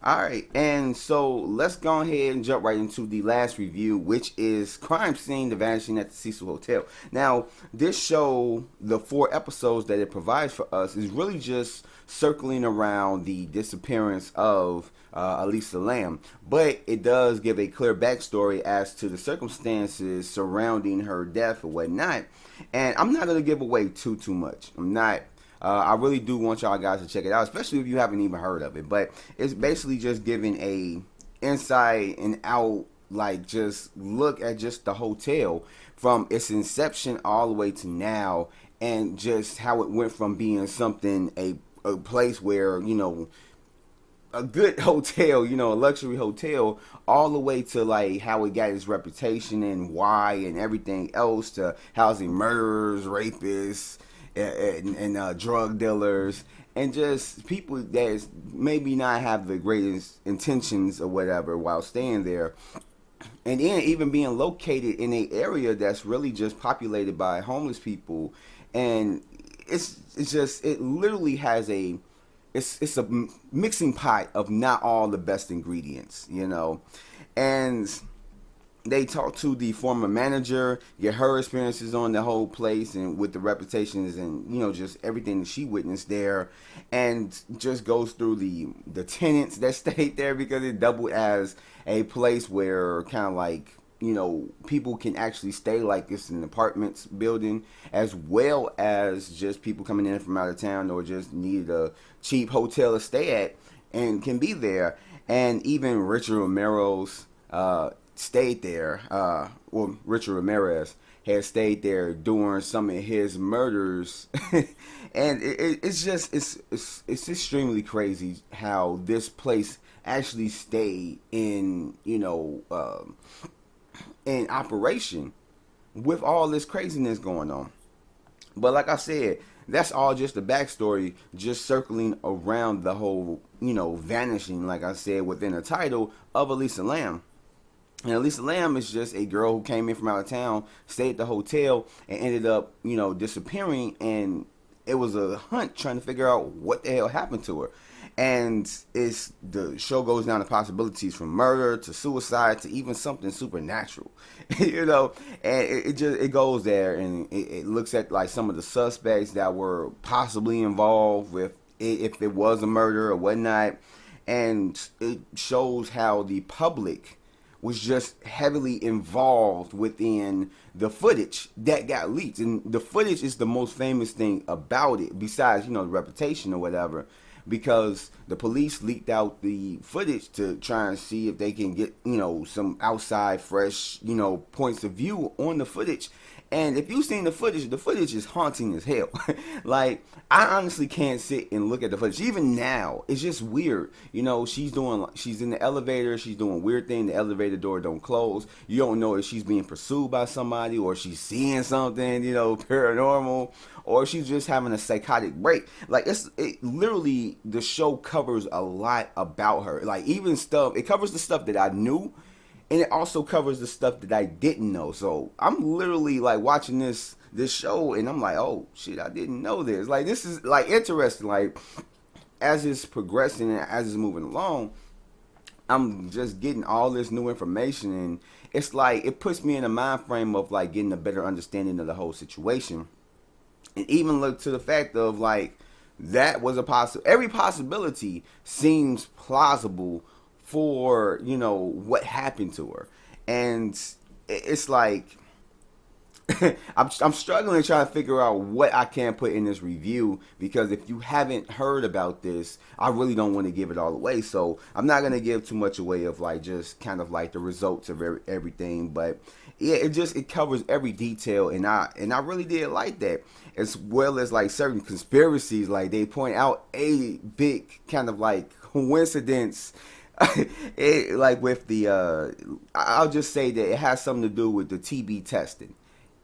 All right, and so let's go ahead and jump right into the last review, which is Crime Scene: The Vanishing at the Cecil Hotel. Now, this show, the 4 episodes that it provides for us, is really just circling around the disappearance of Elisa Lamb, but it does give a clear backstory as to the circumstances surrounding her death or whatnot. And I'm not gonna give away too much. I'm not. I really do want y'all guys to check it out, especially if you haven't even heard of it. But it's basically just giving a inside and out, like just look at just the hotel from its inception all the way to now, and just how it went from being something a place where a good hotel, a luxury hotel, all the way to like how it got its reputation and why and everything else to housing murderers, rapists, and drug dealers, and just people that maybe not have the greatest intentions or whatever while staying there. And then even being located in an area that's really just populated by homeless people, and it's just it literally has a it's a mixing pot of not all the best ingredients. And they talk to the former manager, get her experiences on the whole place and with the reputations and just everything that she witnessed there, and just goes through the tenants that stayed there because it doubled as a place where kind of like people can actually stay like this in apartments building, as well as just people coming in from out of town or just need a cheap hotel to stay at and can be there. And even Richard Romero's stayed there. Well, Richard Ramirez had stayed there during some of his murders, and it's just it's extremely crazy how this place actually stayed in operation with all this craziness going on. But like I said, that's all just the backstory, just circling around the whole vanishing, like I said within the title, of Elisa Lamb. And Elisa Lamb is just a girl who came in from out of town, stayed at the hotel, and ended up, disappearing. And it was a hunt trying to figure out what the hell happened to her. And the show goes down to possibilities from murder to suicide to even something supernatural, And it goes there, and it looks at like some of the suspects that were possibly involved with if it was a murder or whatnot, and it shows how the public was just heavily involved within the footage that got leaked. And the footage is the most famous thing about it, besides, the reputation or whatever, because the police leaked out the footage to try and see if they can get, some outside fresh, points of view on the footage. And if you've seen the footage is haunting as hell. Like, I honestly can't sit and look at the footage. Even now, it's just weird. She's in the elevator, she's doing weird thing. The elevator door don't close. You don't know if she's being pursued by somebody or she's seeing something, paranormal, or she's just having a psychotic break. Like, it literally, the show covers a lot about her. Like, even stuff, it covers the stuff that I knew, and it also covers the stuff that I didn't know. So I'm literally like watching this show, and I'm like, oh shit, I didn't know this. Like, this is like interesting. Like, as it's progressing and as it's moving along, I'm just getting all this new information, and it's like it puts me in a mind frame of like getting a better understanding of the whole situation, and even look to the fact of like that was a possible. Every possibility seems plausible for what happened to her. And it's like I'm struggling trying to figure out what I can put in this review, because if you haven't heard about this, I really don't want to give it all away. So I'm not going to give too much away of like just kind of like the results of everything. But yeah, it covers every detail, and I really did like that, as well as like certain conspiracies. Like, they point out a big kind of like coincidence. Like with I'll just say that it has something to do with the TB testing,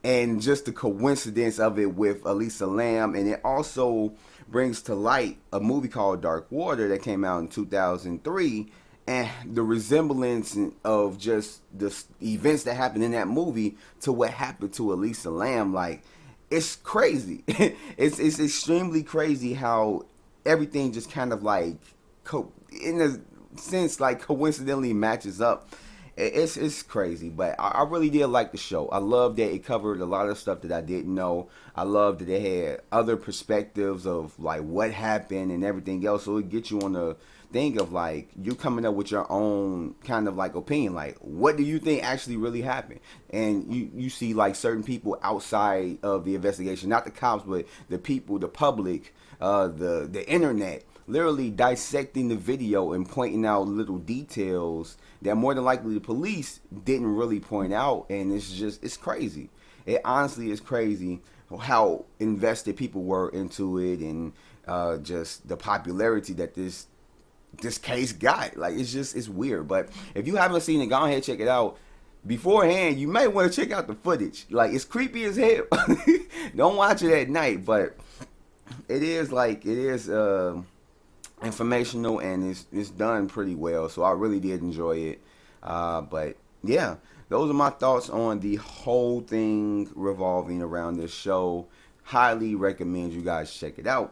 and just the coincidence of it with Elisa Lamb. And it also brings to light a movie called Dark Water that came out in 2003, and the resemblance of just the events that happened in that movie to what happened to Elisa Lamb. Like, it's crazy. It's extremely crazy how everything just kind of like in the sense like coincidentally matches up. It's crazy, but I really did like the show. I love that it covered a lot of stuff that I didn't know. I love that they had other perspectives of like what happened and everything else, so it gets you on the thing of like you coming up with your own kind of like opinion, like what do you think actually really happened. And you see like certain people outside of the investigation, not the cops but the people, the public, the internet, literally dissecting the video and pointing out little details that more than likely the police didn't really point out. And it's crazy. It honestly is crazy how invested people were into it, and just the popularity that this case got. Like it's weird. But if you haven't seen it, go ahead and check it out. Beforehand, you may want to check out the footage. Like it's creepy as hell. Don't watch it at night, but it is informational, and it's done pretty well. So I really did enjoy it. But yeah, those are my thoughts on the whole thing revolving around this show. Highly recommend you guys check it out.